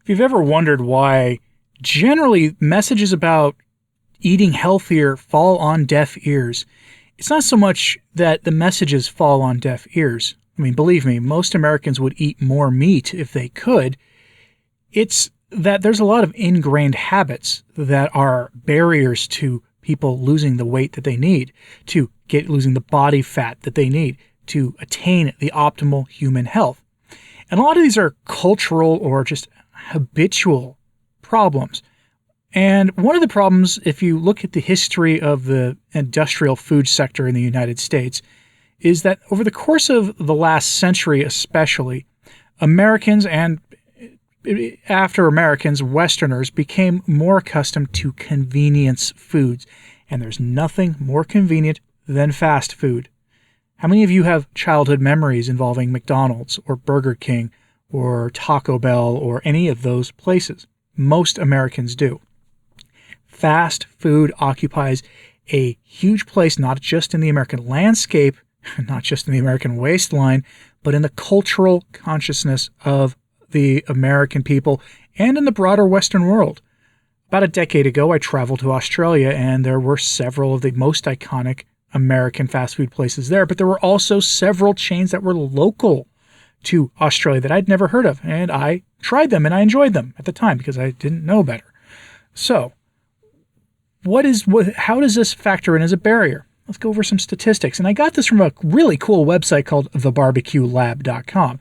If you've ever wondered why generally messages about eating healthier fall on deaf ears, it's not so much that the messages fall on deaf ears. I mean, believe me, most Americans would eat more meat if they could. It's that there's a lot of ingrained habits that are barriers to people losing the weight that they need, to losing the body fat that they need, to attain the optimal human health. And a lot of these are cultural or just habitual problems. And one of the problems, if you look at the history of the industrial food sector in the United States, is that over the course of the last century especially, Americans and after Americans, Westerners became more accustomed to convenience foods. And there's nothing more convenient than fast food. How many of you have childhood memories involving McDonald's or Burger King or Taco Bell or any of those places? Most Americans do. Fast food occupies a huge place, not just in the American landscape, not just in the American waistline, but in the cultural consciousness of the American people and in the broader Western world. About a decade ago, I traveled to Australia, and there were several of the most iconic American fast food places there, but there were also several chains that were local to Australia that I'd never heard of, and I tried them and I enjoyed them at the time because I didn't know better. So, how does this factor in as a barrier? Let's go over some statistics. And I got this from a really cool website called thebarbecuelab.com.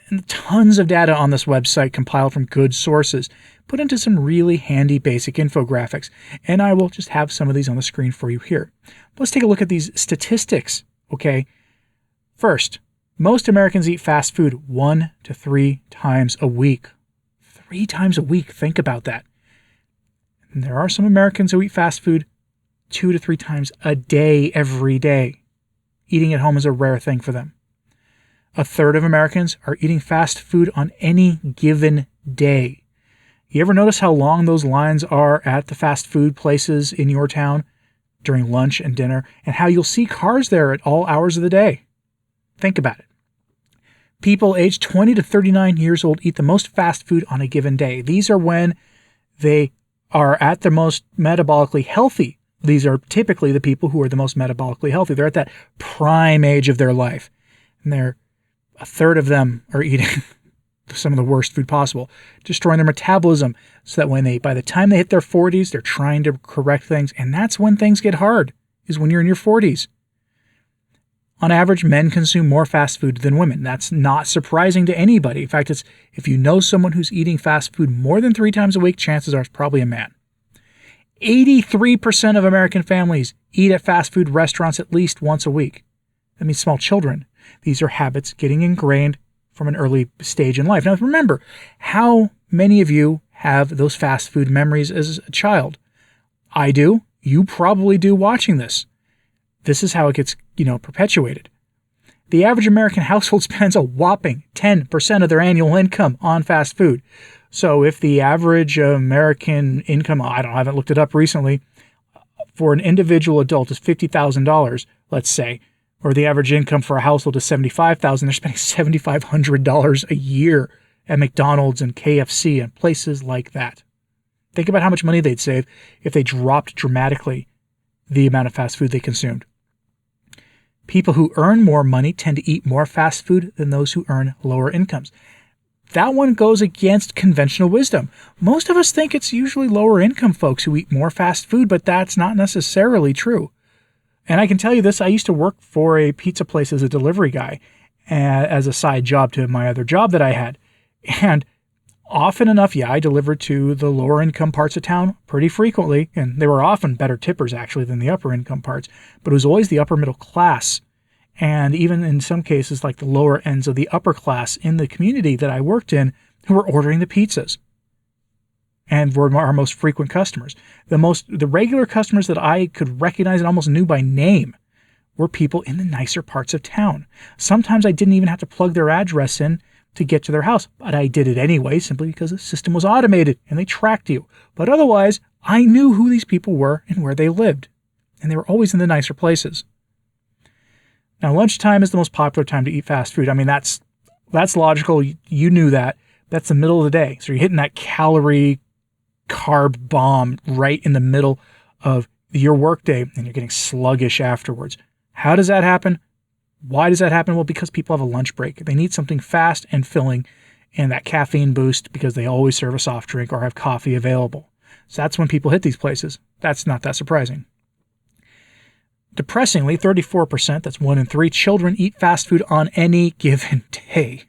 And tons of data on this website compiled from good sources, put into some really handy basic infographics. And I will just have some of these on the screen for you here. Let's take a look at these statistics, okay? First, most Americans eat fast food 1 to 3 times a week. 3 times a week, think about that. And there are some Americans who eat fast food 2 to 3 times a day, every day. Eating at home is a rare thing for them. A third of Americans are eating fast food on any given day. You ever notice how long those lines are at the fast food places in your town during lunch and dinner, and how you'll see cars there at all hours of the day? Think about it. People aged 20 to 39 years old eat the most fast food on a given day. These are when they are at their most metabolically healthy. These are typically the people who are the most metabolically healthy. They're at that prime age of their life. And a third of them are eating some of the worst food possible, destroying their metabolism so that by the time they hit their 40s, they're trying to correct things. And that's when things get hard, is when you're in your 40s. On average, men consume more fast food than women. That's not surprising to anybody. In fact, if you know someone who's eating fast food more than 3 times a week, chances are it's probably a man. 83% of American families eat at fast food restaurants at least once a week. That means small children. These are habits getting ingrained from an early stage in life. Now remember, how many of you have those fast food memories as a child? I do. You probably do watching this. This is how it gets, perpetuated. The average American household spends a whopping 10% of their annual income on fast food. So if the average American income, I haven't looked it up recently, for an individual adult is $50,000, let's say, or the average income for a household is $75,000, they're spending $7,500 a year at McDonald's and KFC and places like that. Think about how much money they'd save if they dropped dramatically the amount of fast food they consumed. People who earn more money tend to eat more fast food than those who earn lower incomes. That one goes against conventional wisdom. Most of us think it's usually lower income folks who eat more fast food, but that's not necessarily true. And I can tell you this, I used to work for a pizza place as a delivery guy, as a side job to my other job that I had. And often enough, I delivered to the lower income parts of town pretty frequently, and they were often better tippers actually than the upper income parts, but it was always the upper middle class. And even in some cases, like the lower ends of the upper class in the community that I worked in, who were ordering the pizzas and were our most frequent customers. The regular customers that I could recognize and almost knew by name were people in the nicer parts of town. Sometimes I didn't even have to plug their address in to get to their house, but I did it anyway simply because the system was automated and they tracked you. But otherwise, I knew who these people were and where they lived, and they were always in the nicer places. Now, lunchtime is the most popular time to eat fast food. I mean, that's logical. You knew that. That's the middle of the day. So you're hitting that calorie carb bomb right in the middle of your workday, and you're getting sluggish afterwards. How does that happen? Why does that happen? Well, because people have a lunch break. They need something fast and filling and that caffeine boost because they always serve a soft drink or have coffee available. So that's when people hit these places. That's not that surprising. Depressingly, 34%, that's 1 in 3 children eat fast food on any given day.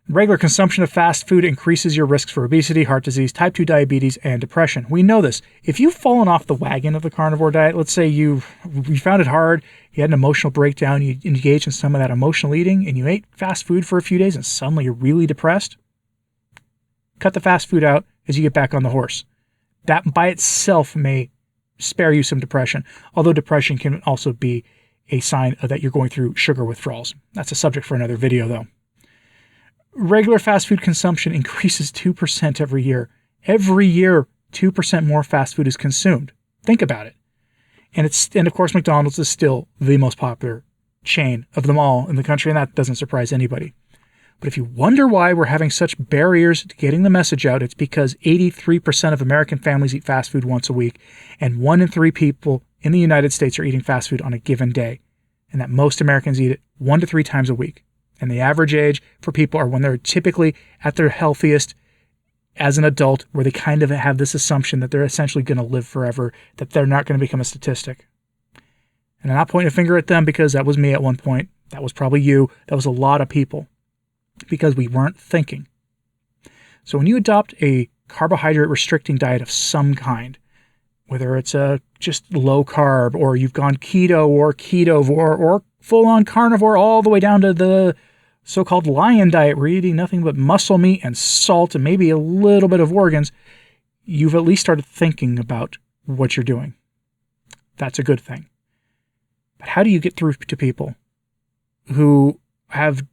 Regular consumption of fast food increases your risks for obesity, heart disease, type 2 diabetes, and depression. We know this. If you've fallen off the wagon of the carnivore diet, let's say you found it hard, you had an emotional breakdown, you engaged in some of that emotional eating, and you ate fast food for a few days, and suddenly you're really depressed, cut the fast food out as you get back on the horse. That by itself may spare you some depression, although depression can also be a sign that you're going through sugar withdrawals. That's a subject for another video, though. Regular fast food consumption increases 2% every year. Every year, 2% more fast food is consumed. Think about it. And of course, McDonald's is still the most popular chain of them all in the country, and that doesn't surprise anybody. But if you wonder why we're having such barriers to getting the message out, it's because 83% of American families eat fast food once a week, and 1 in 3 people in the United States are eating fast food on a given day, and that most Americans eat it 1 to 3 times a week. And the average age for people are when they're typically at their healthiest as an adult, where they kind of have this assumption that they're essentially going to live forever, that they're not going to become a statistic. And I'm not pointing a finger at them because that was me at one point. That was probably you. That was a lot of people because we weren't thinking. So when you adopt a carbohydrate restricting diet of some kind, whether it's a just low carb or you've gone keto or ketovore or full-on carnivore all the way down to the so-called lion diet where you're eating nothing but muscle meat and salt and maybe a little bit of organs, you've at least started thinking about what you're doing. That's a good thing. But how do you get through to people who have,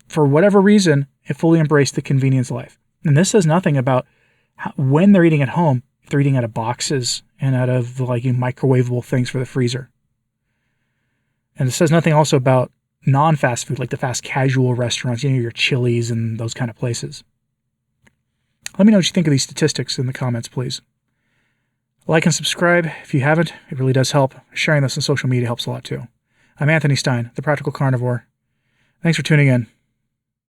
for whatever reason, fully embraced the convenience life? And this says nothing about when they're eating at home, if they're eating out of boxes and out of microwavable things for the freezer. And it says nothing also about non-fast food, like the fast casual restaurants, your Chili's and those kind of places. Let me know what you think of these statistics in the comments, please. Like and subscribe if you haven't. It really does help. Sharing this on social media helps a lot too. I'm Anthony Stine, the Practical Carnivore. Thanks for tuning in.